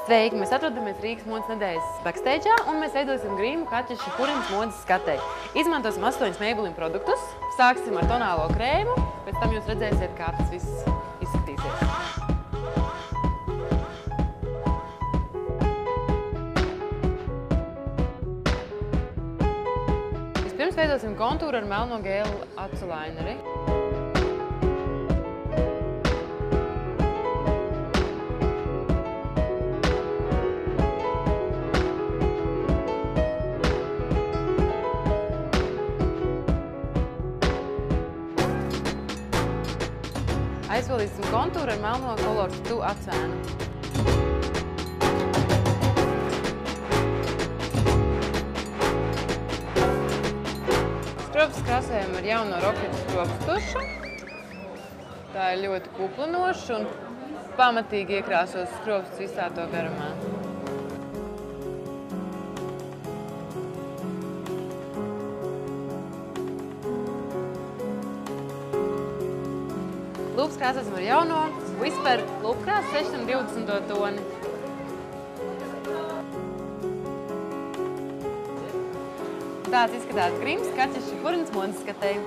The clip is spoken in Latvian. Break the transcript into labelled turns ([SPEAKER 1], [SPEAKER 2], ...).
[SPEAKER 1] Sveiki! Mēs atrodamies Rīgas modes nedēļas backstage'ā un mēs veidosim grīmu Kaķa Šihurinas modes skatei. Izmantosim 8 Maybelline produktus. Sāksim ar tonālo krēmu, pēc tam jūs redzēsiet, kā tas viss izskatīsies. Vispirms veidosim kontūru ar melno gēlu acu laineri. Aizpildīsim kontūru ar melno Color Tattoo acēnu. Skropus krāsējam ar jauno Rocket skropus tušu. Tā ir ļoti kuplinoša un pamatīgi iekrāsos skropus visā to garumā. Lūpas krāsēsim ar jauno Whisper lūpkrāsu 620. toni. Tāds izskatās grims Kaķa Šihurinas modes skatei.